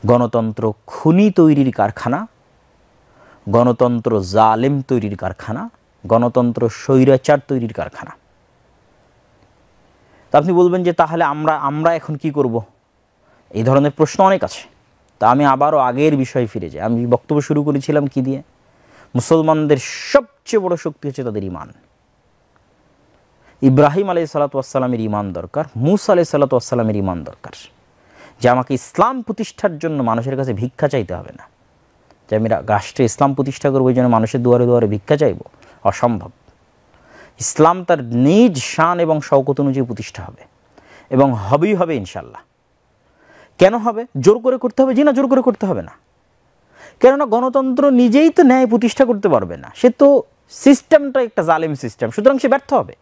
গণতন্ত্র খুনি তৈরির কারখানা, গণতন্ত্র জালেম তৈরির কারখানা, গণতন্ত্র স্বৈরাচার তৈরির কারখানা। তা আপনি বলবেন যে তাহলে আমরা এখন কি করব? এই ধরনের প্রশ্ন অনেক আছে। তা আমি আবারও আগের বিষয়ে ফিরে যাই। আমি বক্তব্য শুরু করেছিলাম কি দিয়ে? মুসলমানদের সবচেয়ে বড় শক্তি হচ্ছে তাদের ঈমান। ইব্রাহিম আলাইহিসসালাতু ওয়াসসালামের ঈমান দরকার, মূসা আলাইহিসসালাতু ওয়াসসালামের ঈমান দরকার, যে আমাকে ইসলাম প্রতিষ্ঠার জন্য মানুষের কাছে ভিক্ষা চাইতে হবে না, যে আমি রাষ্ট্রে ইসলাম প্রতিষ্ঠা করবো এই জন্য মানুষের দুয়ারে দুয়ারে ভিক্ষা চাইব, অসম্ভব। ইসলাম তার নিজ শান এবং শওকত অনুযায়ী প্রতিষ্ঠা হবে, এবং হবেই হবে ইনশাল্লাহ। কেন হবে? জোর করে করতে হবে? জি না, জোর করে করতে হবে না। কেননা গণতন্ত্র নিজেই তো ন্যায় প্রতিষ্ঠা করতে পারবে না, সে তো সিস্টেমটা একটা জালেম সিস্টেম, সুতরাং সে ব্যর্থ হবে।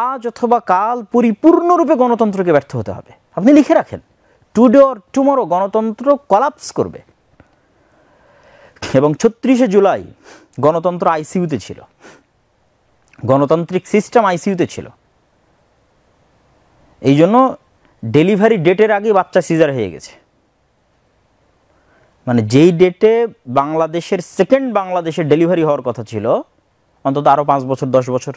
আজ অথবা কাল পরিপূর্ণরূপে গণতন্ত্রকে ব্যর্থ হতে হবে। আপনি লিখে রাখেন, টুডে অর টুমরো গণতন্ত্র কলাপস করবে। এবং 36শে জুলাই গণতন্ত্র আইসিইউতে ছিল, গণতান্ত্রিক সিস্টেম আইসিইউতে ছিল। এই জন্য ডেলিভারি ডেটের আগে বাচ্চা সিজার হয়ে গেছে। মানে যেই ডেটে বাংলাদেশের বাংলাদেশের ডেলিভারি হওয়ার কথা ছিল, অন্তত আরও 5 বছর 10 বছর,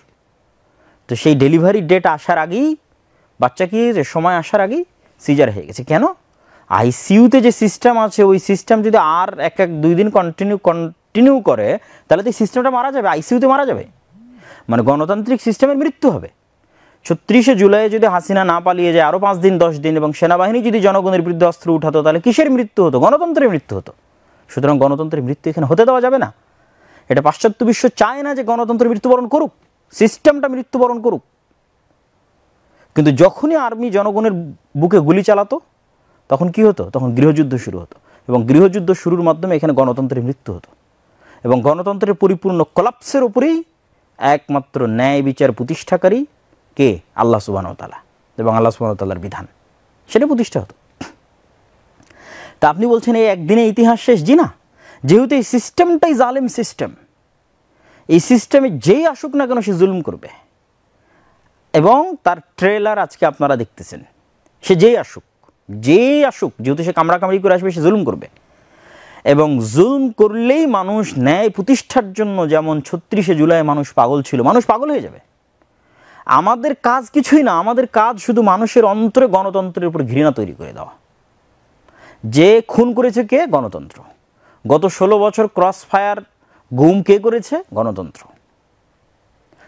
তো সেই ডেলিভারি ডেট আসার আগেই বাচ্চা কি হয়েছে, সময় আসার আগেই সিজার হয়ে গেছে। কেন? আইসিইউতে যে সিস্টেম আছে, ওই সিস্টেম যদি আর 1-2 দিন কন্টিনিউ করে, তাহলে তো এই সিস্টেমটা মারা যাবে, আইসিইউতে মারা যাবে। মানে গণতান্ত্রিক সিস্টেমের মৃত্যু হবে। 36শে জুলাই যদি হাসিনা না পালিয়ে যায় আরও 5 দিন 10 দিন, এবং সেনাবাহিনী যদি জনগণের বিরুদ্ধে অস্ত্র উঠাতো, তাহলে কিসের মৃত্যু হতো? গণতন্ত্রের মৃত্যু হতো। সুতরাং গণতন্ত্রের মৃত্যু এখানে হতে দেওয়া যাবে না। এটা পাশ্চাত্য বিশ্ব চায় না যে গণতন্ত্রের মৃত্যুবরণ করুক, সিস্টেমটা মৃত্যুবরণ করুক। কিন্তু যখনই আর্মি জনগণের বুকে গুলি চালাতো, তখন কি হতো? তখন গৃহযুদ্ধ শুরু হতো, এবং গৃহযুদ্ধ শুরুর মাধ্যমে এখানে গণতন্ত্রের মৃত্যু হতো। এবং গণতন্ত্রের পরিপূর্ণ কোলাপসের উপরেই একমাত্র ন্যায় বিচার প্রতিষ্ঠাকারী কে? আল্লাহ সুবহানাহু ওয়া তাআলা, এবং আল্লাহ সুবহানাহু ওয়া তাআলার বিধান, সেটা প্রতিষ্ঠা হতো। তা আপনি বলছেন এই একদিনে ইতিহাস শেষ? জি না, যেহেতু এই সিস্টেমটাই জালেম সিস্টেম, এই সিস্টেমে যেই আসুক না কেন সে জুলুম করবে, এবং তার ট্রেলার আজকে আপনারা দেখতেছেন। সে যেই আসুক, যেহেতু সে কামড়াকামড়ি করে আসবে, সে জুলুম করবে। এবং জুলুম করলেই মানুষ ন্যায় প্রতিষ্ঠার জন্য, যেমন 36শে জুলাই মানুষ পাগল ছিল, মানুষ পাগল হয়ে যাবে। আমাদের কাজ কিছুই না, আমাদের কাজ শুধু মানুষের অন্তরে গণতন্ত্রের উপর ঘৃণা তৈরি করে দেওয়া। যে খুন করেছে কে? গণতন্ত্র। গত 16 বছর ক্রস ফায়ার গুম কে করেছে? গণতন্ত্র।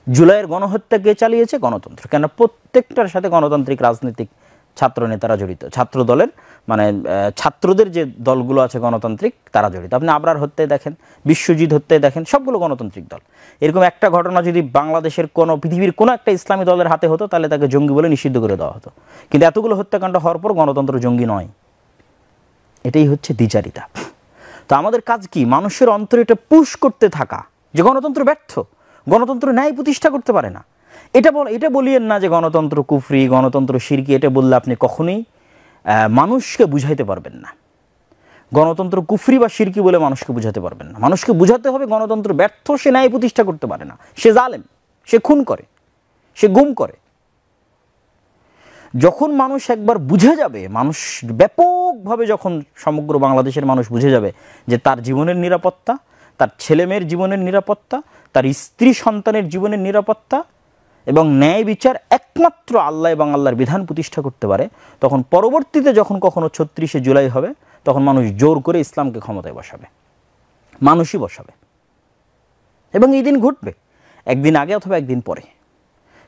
জুলাইয়ের গণহত্যা কে চালিয়েছে? গণতন্ত্র। কেন? প্রত্যেকটার সাথে গণতান্ত্রিক রাজনৈতিক ছাত্র নেতারা জড়িত, ছাত্র দলের মানে ছাত্রদের যে দলগুলো আছে গণতান্ত্রিক, তারা জড়িত। আপনি আবরার হত্যায় দেখেন, বিশ্বজিৎ হত্যায় দেখেন, সবগুলো গণতান্ত্রিক দল। এরকম একটা ঘটনা যদি বাংলাদেশের কোনো, পৃথিবীর কোনো একটা ইসলামী দলের হাতে হতো, তাহলে তাকে জঙ্গি বলে নিষিদ্ধ করে দেওয়া হতো। কিন্তু এতগুলো হত্যাকাণ্ড হওয়ার পর গণতন্ত্র জঙ্গি নয়। এটাই হচ্ছে দ্বিচারিতা। তো আমাদের কাজ কি? মানুষের অন্তরে এটা পুশ করতে থাকা যে গণতন্ত্র ব্যর্থ, গণতন্ত্র ন্যায় প্রতিষ্ঠা করতে পারে না। এটা বলিয়েন না যে গণতন্ত্র কুফরি, গণতন্ত্র শিরকি। এটা বললে আপনি কখনোই মানুষকে বুঝাইতে পারবেন না। গণতন্ত্র কুফরি বা শিরকি বলে মানুষকে বুঝাতে পারবেন না। মানুষকে বুঝাতে হবে গণতন্ত্র ব্যর্থ, সে ন্যায় প্রতিষ্ঠা করতে পারে না, সে জালেম, সে খুন করে, সে গুম করে। যখন মানুষ একবার বুঝে যাবে, মানুষ ব্যাপকভাবে যখন সমগ্র বাংলাদেশের মানুষ বুঝে যাবে যে তার জীবনের নিরাপত্তা, তার ছেলেমেয়ের জীবনের নিরাপত্তা, তার স্ত্রী সন্তানের জীবনের নিরাপত্তা এবং ন্যায় বিচার একমাত্র আল্লাহ এবং আল্লাহর বিধান প্রতিষ্ঠা করতে পারে, তখন পরবর্তীতে যখন কখনো 36শে জুলাই হবে, তখন মানুষ জোর করে ইসলামকে ক্ষমতায় বসাবে, মানুষই বসাবে। এবং এই দিন ঘটবে, একদিন আগে অথবা একদিন পরে।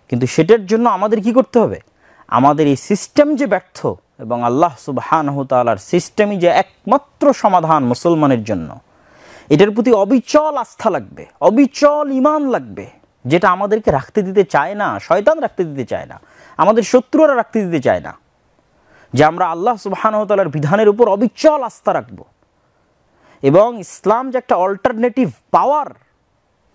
কিন্তু সেটার জন্য আমাদের কি করতে হবে? আমাদের এই সিস্টেম যে ব্যর্থ, এবং আল্লাহ সুবহানাহু ওয়া তাআলার সিস্টেমই যে একমাত্র সমাধান মুসলমানের জন্য, এটার প্রতি অবিচল আস্থা লাগবে, অবিচল ঈমান লাগবে, যেটা আমাদেরকে রাখতে দিতে চায় না, শয়তান রাখতে দিতে চায় না, আমাদের শত্রুরা রাখতে দিতে চায় না, যে আমরা আল্লাহ সুবহানাহু ওয়া তাআলার বিধানের উপর অবিচল আস্থা রাখব। এবং ইসলাম যে একটা অল্টারনেটিভ পাওয়ার,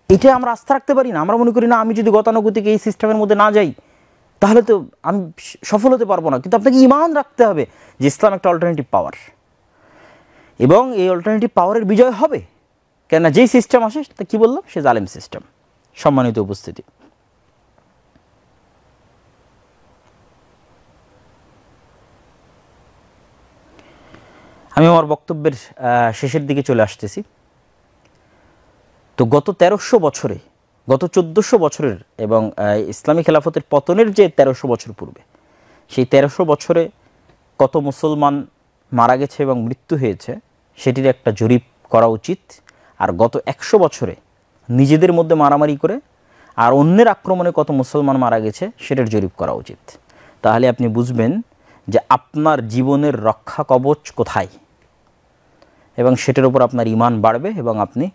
এটা আমরা আস্থা রাখতে পারি না। আমরা মনে করি না, আমি যদি গতানুগতিক এই সিস্টেমের মধ্যে না যাই, তাহলে তো আমি সফল হতে পারবো না। কিন্তু আপনাকে ঈমান রাখতে হবে যে ইসলাম একটা অল্টারনেটিভ পাওয়ার, এবং এই অল্টারনেটিভ পাওয়ারের বিজয় হবে। কেননা যেই সিস্টেম আসে, তা কি বললাম, সে জালেম সিস্টেম। সম্মানিত উপস্থিতি, আমি আমার বক্তব্যের শেষের দিকে চলে আসতেছি। তো গত 1300 বছরে, গত 1400 বছরের এবং ইসলামী খেলাফতের পতনের যে 1300 বছর পূর্বে, সেই 1300 বছরে কত মুসলমান মারা গেছে এবং মৃত্যু হয়েছে সেটির একটা জরিপ করা উচিত। আর গত 100 বছরে নিজেদের মধ্যে মারামারি করে আর অন্যের আক্রমণে কত মুসলমান মারা গেছে সেটার জরিপ করা উচিত। তাহলে আপনি বুঝবেন যে আপনার জীবনের রক্ষা কবচ কোথায়, এবং সেটার উপর আপনার ঈমান বাড়বে এবং আপনি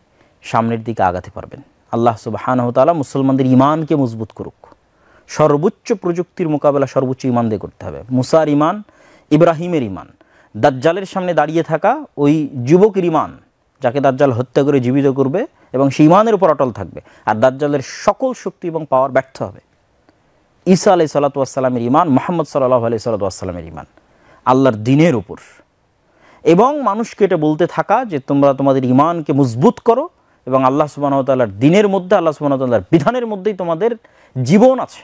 সামনের দিকে আগাতে পারবেন। আল্লাহ সুবহানাহু ওয়া তাআলা মুসলমানদের ঈমানকে মজবুত করুক। সর্বোচ্চ প্রযুক্তির মোকাবেলা সর্বোচ্চ ঈমান দিয়ে করতে হবে। মুসার ঈমান, ইব্রাহিমের ঈমান, দাজ্জালের সামনে দাঁড়িয়ে থাকা ওই যুবকের ঈমান, যাকে দাজ্জাল হত্যা করে জীবিত করবে এবং সেই ঈমানের উপর অটল থাকবে, আর দাজ্জালের সকল শক্তি এবং পাওয়ার ব্যর্থ হবে। ঈসা আলাইহিস সালাতু ওয়াস সালামের ঈমান, মুহাম্মদ সাল্লাল্লাহু আলাইহি ওয়াসাল্লামের ঈমান, আল্লাহর দ্বীনের উপর, এবং মানুষকে এটা বলতে থাকা যে তোমরা তোমাদের ঈমানকে মজবুত করো এবং আল্লাহ সুবহানাহু ওয়া তাআলার দ্বীনের মধ্যে, আল্লাহ সুবহানাহু ওয়া তাআলার বিধানের মধ্যেই তোমাদের জীবন আছে।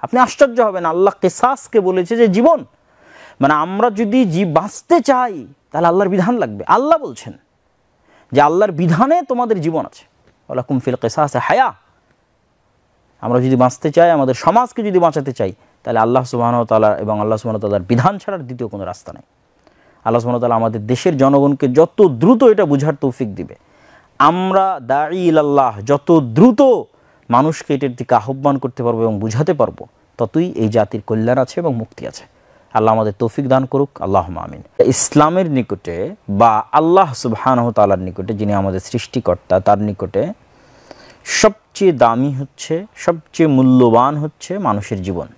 আপনি আশ্চর্য হবেন, আল্লাহ কিসাসকে বলেছে যে জীবন, মানে আমরা যদি বাঁচতে চাই তাহলে আল্লাহর বিধান লাগবে। আল্লাহ বলছেন যে আল্লাহর বিধানে তোমাদের জীবন আছে, ওয়ালাকুম ফিল কিসাসি হায়া। আমরা যদি বাঁচতে চাই, আমাদের সমাজকে যদি বাঁচাতে চাই, তাহলে আল্লাহ সুবহানাহু ওয়া তাআলা এবং আল্লাহ সুবহানাহু ওয়া তাআলার বিধান ছাড়ার দ্বিতীয় কোনো রাস্তা নেই। আল্লাহ সুবহানাহু ওয়া তাআলা আমাদের দেশের জনগণকে যত দ্রুত এটা বুঝার তৌফিক দিবে, আমরা দাঈ ইলাল্লাহ যত দ্রুত মানুষকে এটার দিকে আহ্বান করতে পারবো এবং বুঝাতে পারবো, ততই এই জাতির কল্যাণ আছে এবং মুক্তি আছে। আল্লাহ আমাদের তৌফিক দান করুক, আল্লাহুম্মা আমিন। ইসলামের নিকটে বা আল্লাহ সুবহানাহু ওয়া তাআলার নিকটে, যিনি আমাদের সৃষ্টিকর্তা, তার নিকটে সবচেয়ে দামি হচ্ছে, সবচেয়ে মূল্যবান হচ্ছে মানুষের জীবন।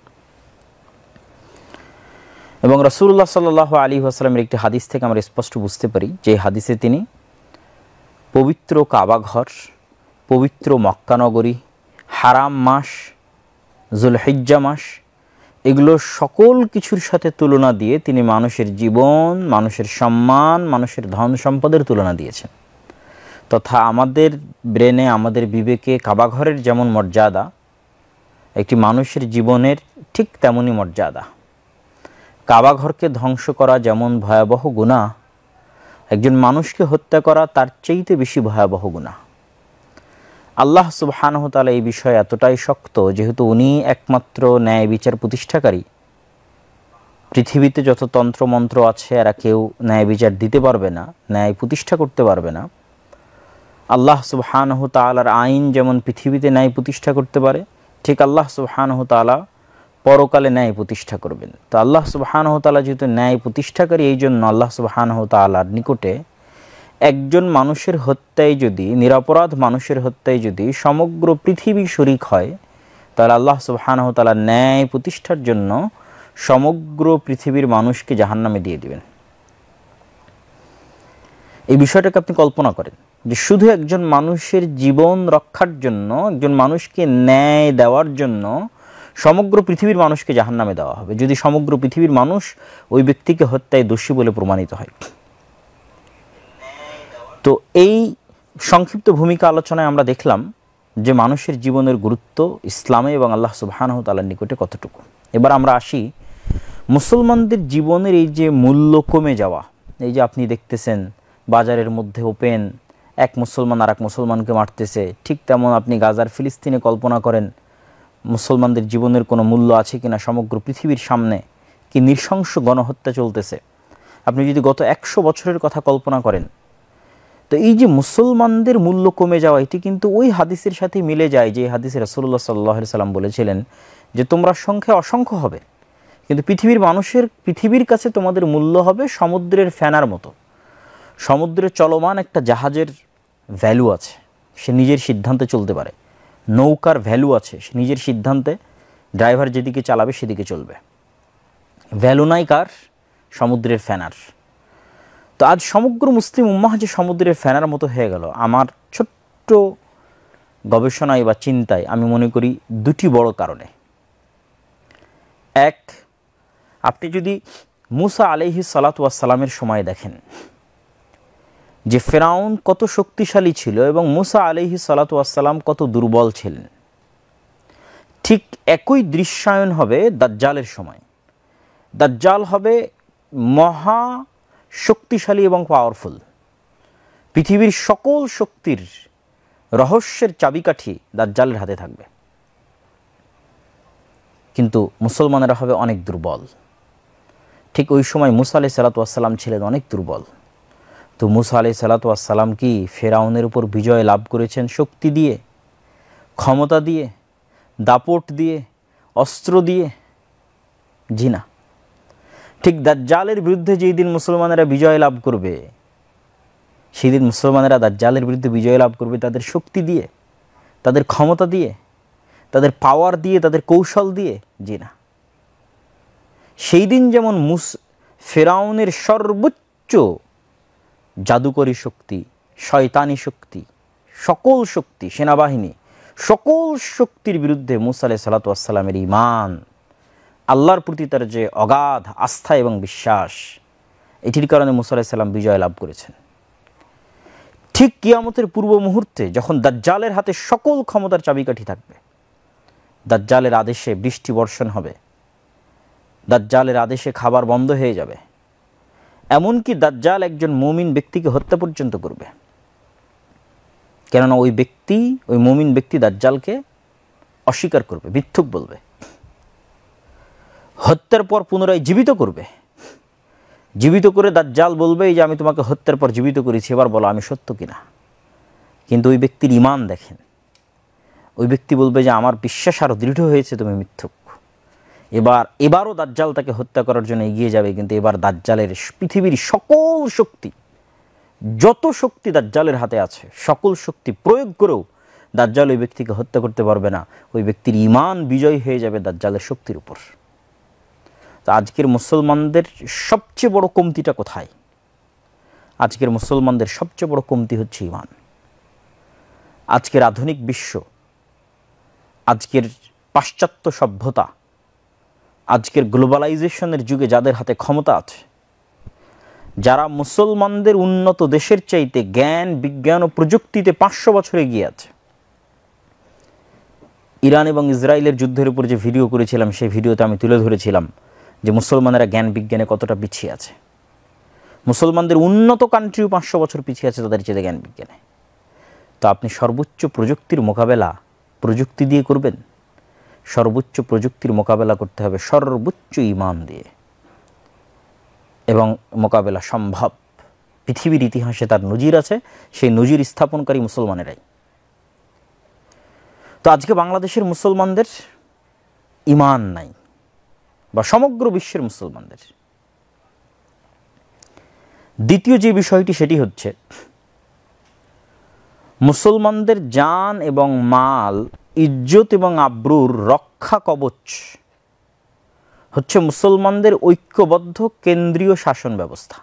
এবং রাসূলুল্লাহ সাল্লাল্লাহু আলাইহি ওয়াসাল্লামের একটি হাদিস থেকে আমরা স্পষ্ট বুঝতে পারি, যে হাদিসে তিনি পবিত্র কাবা ঘর, পবিত্র মক্কা নগরী, হারাম মাস, যুলহিজ্জা মাস, এগুলো সকল কিছুর সাথে তুলনা দিয়ে তিনি মানুষের জীবন, মানুষের সম্মান, মানুষের ধন সম্পদের তুলনা দিয়েছেন। তথা আমাদের ব্রেনে, আমাদের বিবেকে কাবাঘরের যেমন মর্যাদা, একটি মানুষের জীবনের ঠিক তেমনই মর্যাদা। কাবাঘরকে ধ্বংস করা যেমন ভয়াবহ গুনাহ, একজন মানুষকে হত্যা করা তার চাইতে বেশি ভয়াবহ গুনাহ। আল্লাহ সুবহানাহু ওয়া তাআলা এই বিষয়ে এতটাই শক্ত, যেহেতু উনি একমাত্র ন্যায় বিচার প্রতিষ্ঠাকারী। পৃথিবীতে যত তন্ত্রমন্ত্র আছে, এরা কেউ ন্যায় বিচার দিতে পারবে না, ন্যায় প্রতিষ্ঠা করতে পারবে না। আল্লাহ সুবহানাহু ওয়া তাআলার আইন যেমন পৃথিবীতে ন্যায় প্রতিষ্ঠা করতে পারে, ঠিক আল্লাহ সুবহানাহু ওয়া তাআলা পরকালে ন্যায় প্রতিষ্ঠা করবেন। তো আল্লাহ সুবহানাহু ওয়া তাআলা যেহেতু ন্যায় প্রতিষ্ঠাকারী, এই জন্য আল্লাহ সুবহানাহু ওয়া তাআলার নিকটে একজন মানুষের হত্যায় যদি, নিরপরাধ মানুষের হত্যায় যদি সমগ্র পৃথিবী শরিক হয়, তাহলে আল্লাহ সুবহানাহু ওয়া তাআলা ন্যায় প্রতিষ্ঠার জন্য সমগ্র পৃথিবীর মানুষকে জাহান্নামে দিয়ে দিবেন। এই বিষয়টাকে আপনি কল্পনা করেন যে শুধু একজন মানুষের জীবন রক্ষার জন্য, একজন মানুষকে ন্যায় দেওয়ার জন্য সমগ্র পৃথিবীর মানুষকে জাহান্নামে দেওয়া হবে, যদি সমগ্র পৃথিবীর মানুষ ওই ব্যক্তিকে হত্যায় দোষী বলে প্রমাণিত হয়। তো এই সংক্ষিপ্ত ভূমিকা আলোচনায় আমরা দেখলাম যে মানুষের জীবনের গুরুত্ব ইসলামে এবং আল্লাহ সুবহানাহু ওয়া তাআলার নিকটে কতটুকু। এবার আমরা আসি মুসলমানদের জীবনের এই যে মূল্য কমে যাওয়া। এই যে আপনি দেখতেছেন বাজারের মধ্যে ওপেন, এক মুসলমান আর এক মুসলমানকে মারতেছে, ঠিক তেমন আপনি গাজার ফিলিস্তিনে কল্পনা করেন মুসলমানদের জীবনের কোনো মূল্য আছে কিনা। সমগ্র পৃথিবীর সামনে কি নৃশংস গণহত্যা চলতেছে। আপনি যদি গত 100 বছরের কথা কল্পনা করেন, তো এই যে মুসলমানদের মূল্য কমে যাওয়া, এটি কিন্তু ওই হাদিসের সাথে মিলে যায় যে হাদিসে রাসূলুল্লাহ সাল্লাল্লাহু আলাইহি সাল্লাম বলেছিলেন যে তোমরা সংখ্যায় অসংখ্য হবে, কিন্তু পৃথিবীর কাছে তোমাদের মূল্য হবে সমুদ্রের ফেনার মতো। সমুদ্রে চলমান একটা জাহাজের ভ্যালু আছে, সে নিজের সিদ্ধান্তে চলতে পারে। নৌকার ভ্যালু আছে, সে নিজের সিদ্ধান্তে, ড্রাইভার যেদিকে চালাবে সেদিকে চলবে। ভ্যালু নাই কার? সমুদ্রের ফেনার। তো আজ সমগ্র মুসলিম উম্মাহ যে সমুদ্রের ফেনার মতো হয়ে গেল, আমার ছোট্ট গবেষণায় বা চিন্তায় আমি মনে করি দুটি বড় কারণে। এক, আপনি যদি মুসা আলাইহিস সালাতু ওয়াস সালামের সময় দেখেন যে ফেরাউন কত শক্তিশালী ছিল এবং মুসা আলাইহিস সালাতু ওয়াস সালাম কত দুর্বল ছিলেন, ঠিক একই দৃশ্যায়ন হবে দাজ্জালের সময়। দাজ্জাল হবে মহা শক্তিশালী এবং পাওয়ারফুল। পৃথিবীর সকল শক্তির রহস্যের চাবিকাঠি দাজ্জালের হাতে থাকবে। কিন্তু মুসলমানেরা হবে অনেক দুর্বল। ঠিক ওই সময় মুসা আলাইহিস সালাতু ওয়াস সালাম ছিলেন অনেক দুর্বল। তো মুসা আলাইহিস সালাতু ওয়াস সালাম কি ফেরাউনের উপর বিজয় লাভ করেছেন শক্তি দিয়ে, ক্ষমতা দিয়ে, দাপট দিয়ে, অস্ত্র দিয়ে? জি না। ঠিক দাজ্জালের বিরুদ্ধে যেই দিন মুসলমানেরা বিজয় লাভ করবে, সেই দিন মুসলমানেরা দাজ্জালের বিরুদ্ধে বিজয় লাভ করবে তাদের শক্তি দিয়ে, তাদের ক্ষমতা দিয়ে, তাদের পাওয়ার দিয়ে, তাদের কৌশল দিয়ে? জি না। সেই দিন যেমন ফেরাউনের সর্বোচ্চ জাদুকরী শক্তি, শয়তানি শক্তি, সকল শক্তি, সেনাবাহিনী, সকল শক্তির বিরুদ্ধে মুসা আলাইহিস সালাতু ওয়াস সালামের ঈমান, আল্লাহর প্রতি তার যে অগাধ আস্থা এবং বিশ্বাস, এটির কারণে মুসা আলাইহিস সালাম বিজয় লাভ করেছেন। ঠিক কিয়ামতের পূর্ব মুহূর্তে যখন দাজ্জালের হাতে সকল ক্ষমতার চাবিকাঠি থাকবে, দাজ্জালের আদেশে বৃষ্টি বর্ষণ হবে, দাজ্জালের আদেশে খাবার বন্ধ হয়ে যাবে, এমনকি দাজ্জাল একজন মুমিন ব্যক্তিকে হত্যা পর্যন্ত করবে। কেননা ওই মুমিন ব্যক্তি দাজ্জালকে অস্বীকার করবে, মিথ্যুক বলবে। হত্যার পর পুনরায় জীবিত করবে, জীবিত করে দাজ্জাল বলবে যে আমি তোমাকে হত্যার পর জীবিত করেছি, এবার বলো আমি সত্য কিনা। কিন্তু ওই ব্যক্তির ঈমান দেখেন, ওই ব্যক্তি বলবে যে আমার বিশ্বাস আরও দৃঢ় হয়েছে, তুমি মিথ্যুক। এবারও দাজ্জাল তাকে হত্যা করার জন্য এগিয়ে যাবে, কিন্তু এবার দাজ্জালের পৃথিবীর সকল শক্তি, যত শক্তি দাজ্জালের হাতে আছে, সকল শক্তি প্রয়োগ করেও দাজ্জাল ওই ব্যক্তিকে হত্যা করতে পারবে না। ওই ব্যক্তির ঈমান বিজয় হয়ে যাবে দাজ্জালের শক্তির উপর। তো আজকের মুসলমানদের সবচেয়ে বড় কমতিটা কোথায়? আজকের মুসলমানদের সবচেয়ে বড় কমতি হচ্ছে ঈমান। আজকের আধুনিক বিশ্ব, আজকের পাশ্চাত্য সভ্যতা, আজকের গ্লোবালাইজেশনের যুগে যাদের হাতে ক্ষমতা আছে, যারা মুসলমানদের উন্নত দেশের চাইতে জ্ঞান, বিজ্ঞান ও প্রযুক্তিতে 500 বছর এগিয়ে আছে। ইরান এবং ইসরায়েলের যুদ্ধের উপর যে ভিডিও করেছিলাম, সেই ভিডিওতে আমি তুলে ধরেছিলাম যে মুসলমানেরা জ্ঞান বিজ্ঞানে কতটা পিছিয়ে আছে। মুসলমানদের উন্নত কান্ট্রিও 500 বছর পিছিয়ে আছে তাদের চেয়ে জ্ঞান বিজ্ঞানে। তো আপনি সর্বোচ্চ প্রযুক্তির মোকাবেলা প্রযুক্তি দিয়ে করবেন? সর্বোচ্চ প্রযুক্তির মোকাবেলা করতে হবে সর্বোচ্চ ঈমান দিয়ে, এবং মোকাবেলা সম্ভব। পৃথিবীর ইতিহাসে তার নজির আছে, সেই নজির স্থাপনকারী মুসলমানেরাই। তো আজকে বাংলাদেশের মুসলমানদের ঈমান নাই, বা সমগ্র বিশ্বের মুসলমানদের। দ্বিতীয় যে বিষয়টি, সেটি হচ্ছে মুসলমানদের জান এবং মাল, ইজ্জত এবং আব্রুর রক্ষা কবচ হচ্ছে মুসলমানদের ঐক্যবদ্ধ কেন্দ্রীয় শাসন ব্যবস্থা।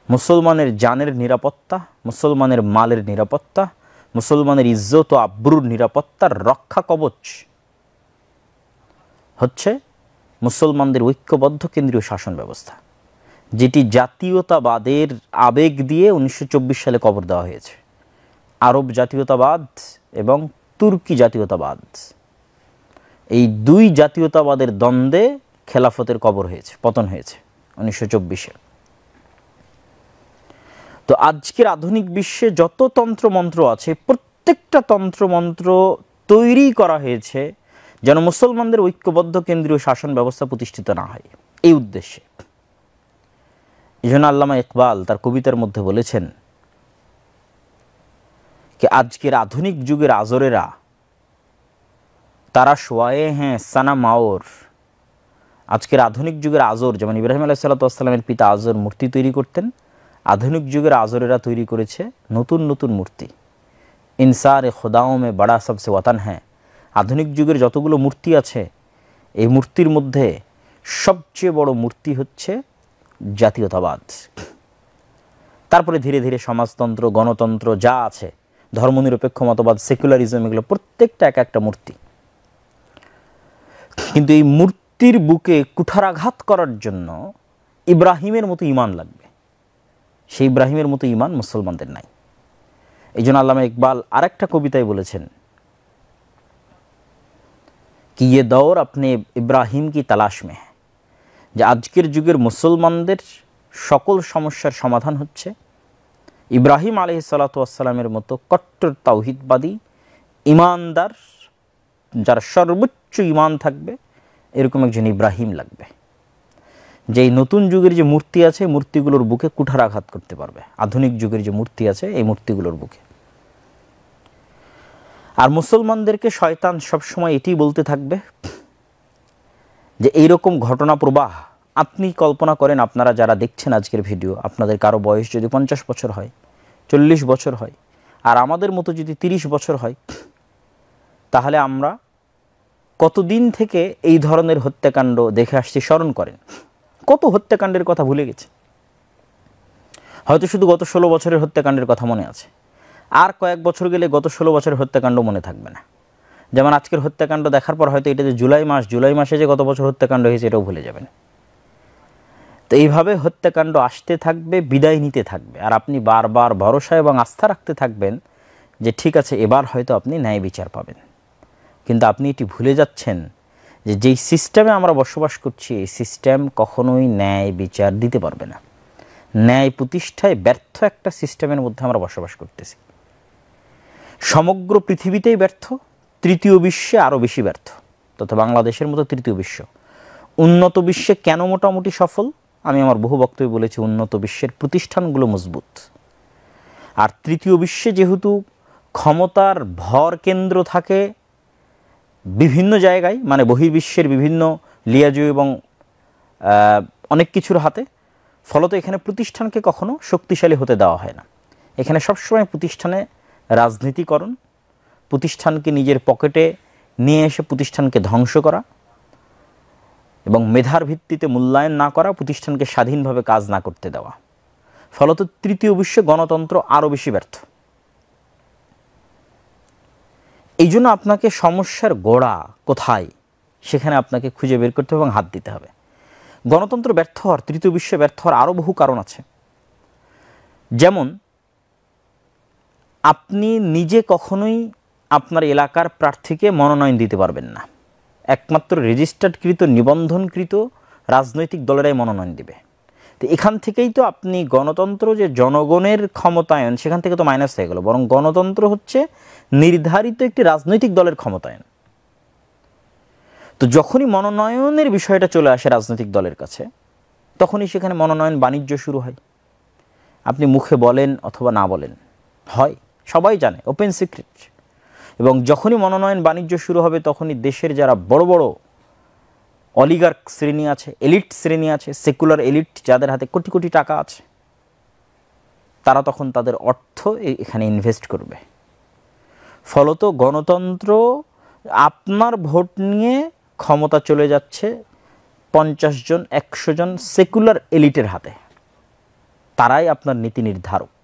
মুসলমানের জানের নিরাপত্তা, মুসলমানের মালের নিরাপত্তা, মুসলমানের ইজ্জত ও আব্রুর নিরাপত্তার রক্ষা কবচ হচ্ছে মুসলমানদের ঐক্যবদ্ধ কেন্দ্রীয় শাসন ব্যবস্থা, যেটি জাতীয়তাবাদের আবেগ দিয়ে 1924 সালে কবর দেওয়া হয়েছে। আরব জাতীয়তাবাদ এবং তুর্কি জাতীয়তাবাদ, এই দুই জাতীয়তাবাদের দ্বন্দ্বে খেলাফতের কবর হয়েছে, পতন হয়েছে 1924-এ। তো আজকের আধুনিক বিশ্বে যত তন্ত্রমন্ত্র আছে, প্রত্যেকটা তন্ত্রমন্ত্র তৈরি করা হয়েছে যেন মুসলমানদের ঐক্যবদ্ধ কেন্দ্রীয় শাসন ব্যবস্থা প্রতিষ্ঠিত না হয়, এই উদ্দেশ্যে। এই জন্য আল্লামা ইকবাল তার কবিতার মধ্যে বলেছেন कि আজকের আধুনিক যুগের আজরেরা তারা শোয়ে হ্যাঁ সানাম আওর। আজকের আধুনিক যুগের আজর, যেমন ইব্রাহিম আলাইহিস সালাতু ওয়াস সালামের পিতা আজর মূর্তি তৈরি করতেন, আধুনিক যুগের আজরেরা তৈরি করেছে নতুন নতুন মূর্তি। ইনসার খোদাও মে বড়া সবসে ওয়াতান হ্যাঁ। আধুনিক যুগের যতগুলো মূর্তি আছে, এই মূর্তির মধ্যে সবচেয়ে বড় মূর্তি হচ্ছে জাতীয়তাবাদ। তারপরে ধীরে ধীরে সমাজতন্ত্র, গণতন্ত্র যা আছে, ধর্মনিরপেক্ষ মতবাদ, সেকুলারিজম, এগুলো প্রত্যেকটা এক একটা মূর্তি। কিন্তু এই মূর্তির বুকে কুঠারাঘাত করার জন্য ইব্রাহিমের মতো ঈমান লাগবে। সেই ইব্রাহিমের মতো ঈমান মুসলমানদের নাই। এই জন্য আল্লামা ইকবাল আরেকটা কবিতায় বলেছেন कि ये दौर अपने इब्राहिम की तलाश में है। যে আজকের যুগের মুসলমানদের সকল সমস্যার সমাধান হচ্ছে ইব্রাহিম আলাইহিসসালাতু ওয়াসসালামের মতো কট্টর তাওহীদবাদী ইমানদার, যার সর্বোচ্চ ইমান থাকবে, এরকম একজন ইব্রাহিম লাগবে, যেই নতুন যুগের যে মূর্তি আছে মূর্তিগুলোর বুকে কুঠারাঘাত করতে পারবে। আধুনিক যুগের যে মূর্তি আছে এই মূর্তিগুলোর বুকে। আর মুসলমানদেরকে শয়তান সবসময় এটি বলতে থাকবে যে এইরকম ঘটনা প্রবাহ আপনি কল্পনা করেন, আপনারা যারা দেখছেন আজকের ভিডিও, আপনাদের কারো বয়স যদি 50 বছর হয়, 40 বছর হয়, আর আমাদের মতো যদি 30 বছর হয়, তাহলে আমরা কতদিন থেকে এই ধরনের হত্যাকাণ্ড দেখে আসছি স্মরণ করেন। কত হত্যাকাণ্ডের কথা ভুলে গেছে। হয়তো শুধু গত 16 বছরের হত্যাকাণ্ডের কথা মনে আছে, আর কয়েক বছর গেলে গত 16 বছরের হত্যাকাণ্ড মনে থাকবে না। যেমন আজকের হত্যাকাণ্ড দেখার পর হয়তো এটা যে জুলাই মাসে যে গত বছর হত্যাকাণ্ড হয়েছে এটাও ভুলে যাবেন। তো এইভাবে হত্যাকাণ্ড আসতে থাকবে, বিদায় নিতে থাকবে, আর আপনি বারবার ভরসা এবং আস্থা রাখতে থাকবেন যে ঠিক আছে এবার হয়তো আপনি ন্যায় বিচার পাবেন। কিন্তু আপনি এটি ভুলে যাচ্ছেন যে যেই সিস্টেমে আমরা বসবাস করছি এই সিস্টেম কখনোই ন্যায় বিচার দিতে পারবে না। ন্যায় প্রতিষ্ঠায় ব্যর্থ একটা সিস্টেমের মধ্যে আমরা বসবাস করতেছি। সমগ্র পৃথিবীতেই ব্যর্থ, তৃতীয় বিশ্বে আরও বেশি ব্যর্থ, তথা বাংলাদেশের মতো তৃতীয় বিশ্ব। উন্নত বিশ্বে কেন মোটামুটি সফল? আমি আমার বহু বক্তব্যে বলেছি, উন্নত বিশ্বের প্রতিষ্ঠানগুলো মজবুত। আর তৃতীয় বিশ্বে যেহেতু ক্ষমতার ভর কেন্দ্র থাকে বিভিন্ন জায়গায়, মানে বহির্বিশ্বের বিভিন্ন লিয়াজু এবং অনেক কিছুর হাতে, ফলত এখানে প্রতিষ্ঠানকে কখনো শক্তিশালী হতে দেওয়া হয় না। এখানে সবসময় প্রতিষ্ঠানে রাজনীতিকরণ, প্রতিষ্ঠানকে নিজের পকেটে নিয়ে এসে প্রতিষ্ঠানকে ধ্বংস করা এবং মেধার ভিত্তিতে মূল্যায়ন না করা, প্রতিষ্ঠানকে স্বাধীনভাবে কাজ না করতে দেওয়া, ফলত তৃতীয় বিশ্বে গণতন্ত্র আরও বেশি ব্যর্থ। এই জন্য আপনাকে সমস্যার গোড়া কোথায় সেখানে আপনাকে খুঁজে বের করতে হবে এবং হাত দিতে হবে। গণতন্ত্র ব্যর্থ হওয়ার, তৃতীয় বিশ্বে ব্যর্থ হওয়ার আরও বহু কারণ আছে। যেমন আপনি নিজে কখনোই আপনার এলাকার প্রার্থীকে মনোনয়ন দিতে পারবেন না, একমাত্র রেজিস্টার্ডকৃত নিবন্ধনকৃত রাজনৈতিক দলেরাই মনোনয়ন দিবে। তো এখান থেকেই তো আপনি গণতন্ত্র যে জনগণের ক্ষমতায়ন, সেখান থেকে তো মাইনাস হয়ে গেল। বরং গণতন্ত্র হচ্ছে নির্ধারিত একটি রাজনৈতিক দলের ক্ষমতায়ন। তো যখনই মনোনয়নের বিষয়টা চলে আসে রাজনৈতিক দলের কাছে, তখনই সেখানে মনোনয়ন বাণিজ্য শুরু হয়। আপনি মুখে বলেন অথবা না বলেন, হয়, সবাই জানে, ওপেন সিক্রেট। এবং যখনই মনোনয়ন বাণিজ্য শুরু হবে তখনই দেশের যারা বড় বড় অলিগার্ক শ্রেণী আছে, এলিট শ্রেণী আছে, সেকুলার এলিট, যাদের হাতে কোটি কোটি টাকা আছে, তারা তখন তাদের অর্থ এখানে ইনভেস্ট করবে। ফলত গণতন্ত্র, আপনার ভোট নিয়ে ক্ষমতা চলে যাচ্ছে 50 জন 100 জন সেকুলার এলিটের হাতে। তারাই আপনার নীতি নির্ধারক,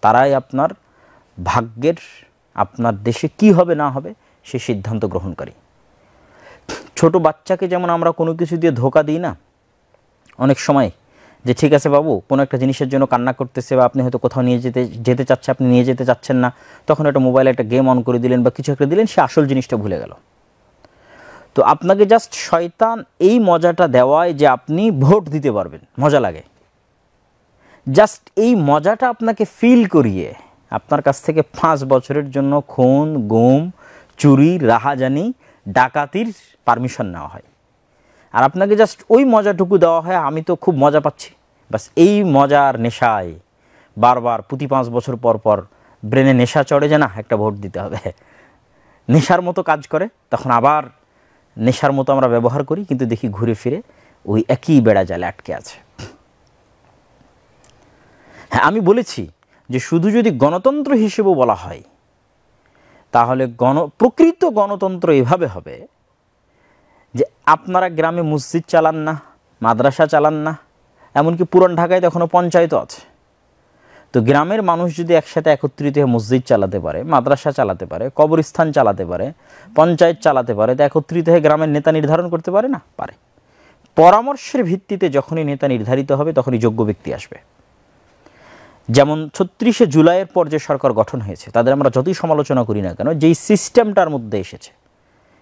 তারাই আপনার ভাগ্যের, আপনার দেশে কি হবে না হবে সে সিদ্ধান্ত গ্রহণকারী। ছোট বাচ্চাকে যেমন আমরা কোনো কিছু দিয়ে ধোকা দিই না অনেক সময়, যে ঠিক আছে বাবু কোনো একটা জিনিসের জন্য কান্না করতেছে, বা আপনি হয়তো কোথাও নিয়ে যেতে চাচ্ছে, আপনি নিয়ে যেতে চাচ্ছেন না, তখন একটা মোবাইলে একটা গেম অন করে দিলেন বা কিছু একটা দিলেন, সে আসল জিনিসটা ভুলে গেল। তো আপনাকে জাস্ট শয়তান এই মজাটা দেওয়ায় যে আপনি ভোট দিতে পারবেন, মজা লাগে, জাস্ট এই মজাটা আপনাকে ফিল করিয়ে আপনার কাছ থেকে 5 বছরের জন্য খুন, গুম, চুরি, রাহাজানি, ডাকাতির পারমিশন নেওয়া হয়। আর আপনাকে জাস্ট ওই মজাটুকু দেওয়া হয়, আমি তো খুব মজা পাচ্ছি, বাস এই মজার নেশায় বারবার প্রতি 5 বছর পর পর ব্রেনে নেশা চড়ে যে না একটা ভোট দিতে হবে, নেশার মতো কাজ করে। তখন আবার নেশার মতো আমরা ব্যবহার করি, কিন্তু দেখি ঘুরে ফিরে ওই একই বেড়া জালে আটকে আছে। হ্যাঁ, আমি বলেছি যে শুধু যদি গণতন্ত্র হিসেবেও বলা হয়, তাহলে প্রকৃত গণতন্ত্র এভাবে হবে যে আপনারা গ্রামে মসজিদ চালান না, মাদ্রাসা চালান না, এমনকি পুরান ঢাকায় তো এখনও পঞ্চায়েতও আছে। তো গ্রামের মানুষ যদি একসাথে একত্রিত হয়ে মসজিদ চালাতে পারে, মাদ্রাসা চালাতে পারে, কবরস্থান চালাতে পারে, পঞ্চায়েত চালাতে পারে, তো একত্রিত হয়ে গ্রামের নেতা নির্ধারণ করতে পারে না? পারে। পরামর্শের ভিত্তিতে যখনই নেতা নির্ধারিত হবে তখনই যোগ্য ব্যক্তি আসবে। যেমন 36শে জুলাইয়ের পর যে সরকার গঠন হয়েছে, তাদের আমরা যতই সমালোচনা করি না কেন, যেই সিস্টেমটার মধ্যে এসেছে,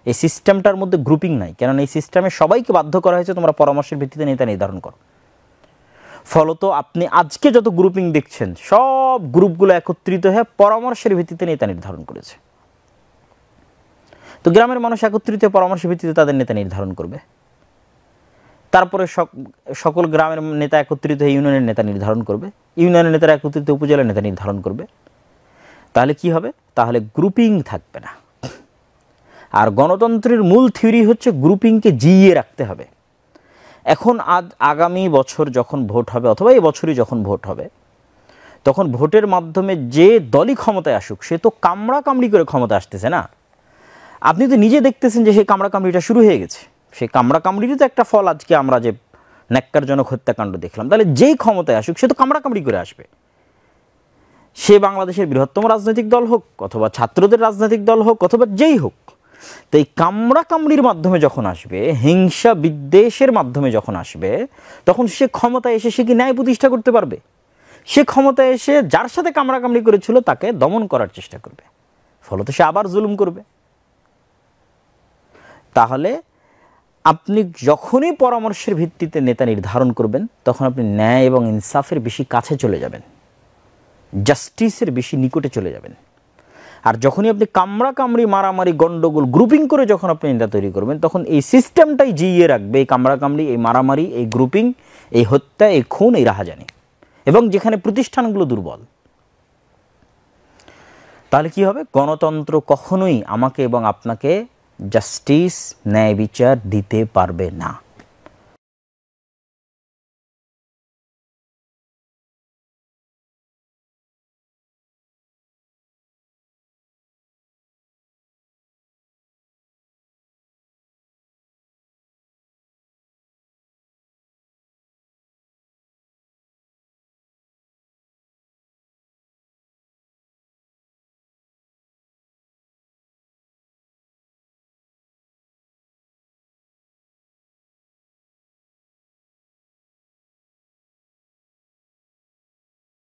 এই সিস্টেমটার মধ্যে গ্রুপিং নাই, কেননা এই সিস্টেমে সবাইকে বাধ্য করা হয়েছে তোমরা পরামর্শের ভিত্তিতে নেতা নির্ধারণ করো। ফলত আপনি আজকে যত গ্রুপিং দেখছেন সব গ্রুপগুলো একত্রিত হয়ে পরামর্শের ভিত্তিতে নেতা নির্ধারণ করেছে। তো গ্রামের মানুষ একত্রিত পরামর্শের ভিত্তিতে তাদের নেতা নির্ধারণ করবে, তারপরে সকল গ্রামের নেতা একত্রিত হয়ে ইউনিয়নের নেতা নির্ধারণ করবে, ইউনিয়নের নেতারা একত্রিত উপজেলার নেতা নির্ধারণ করবে। তাহলে কি হবে? তাহলে গ্রুপিং থাকবে না। আর গণতন্ত্রের মূল থিওরি হচ্ছে গ্রুপিংকে জিইয়ে রাখতে হবে। এখন আগামী বছর যখন ভোট হবে অথবা এই বছরই যখন ভোট হবে, তখন ভোটের মাধ্যমে যে দলই ক্ষমতায় আসুক সে তো কামড়া কামড়ি করে ক্ষমতা আসতেছে না। আপনি তো নিজে দেখতেছেন যে সেই কামড়া কামড়িটা শুরু হয়ে গেছে। সেই কামড়া কামড়িরই তো একটা ফল আজকে আমরা যে ন্যাক্কারজনক হত্যাকাণ্ড দেখলাম। তাহলে যেই ক্ষমতায় আসুক সে তো কামড়া কামড়ি করে আসবে। সে বাংলাদেশের বৃহত্তম রাজনৈতিক দল হোক অথবা ছাত্রদের রাজনৈতিক দল হোক অথবা যেই হোক, তো এই কামড়া কামড়ির মাধ্যমে যখন আসবে, হিংসা বিদ্বেষের মাধ্যমে যখন আসবে, তখন সে ক্ষমতায় এসে সে কি ন্যায় প্রতিষ্ঠা করতে পারবে? সে ক্ষমতায় এসে যার সাথে কামড়া কামড়ি করেছিল তাকে দমন করার চেষ্টা করবে, ফলত সে আবার জুলুম করবে। তাহলে আপনি যখনই পরামর্শের ভিত্তিতে নেতা নির্ধারণ করবেন তখন আপনি ন্যায় এবং ইনসাফের বেশি কাছে চলে যাবেন, জাস্টিসের বেশি নিকটে চলে যাবেন। আর যখনই আপনি কামড়া কামড়ি মারামারি গন্ডগোল গ্রুপিং করে যখন আপনি নেতা তৈরি করবেন, তখন এই সিস্টেমটাই জিইয়ে রাখবে এই কামড়া কামড়ি, এই মারামারি, এই গ্রুপিং, এই হত্যা, এই খুন, এই রাহাজানি, এবং যেখানে প্রতিষ্ঠানগুলো দুর্বল। তাহলে কি হবে? গণতন্ত্র কখনোই আমাকে এবং আপনাকে জাস্টিস, ন্যায় বিচার দিতে পারবে না।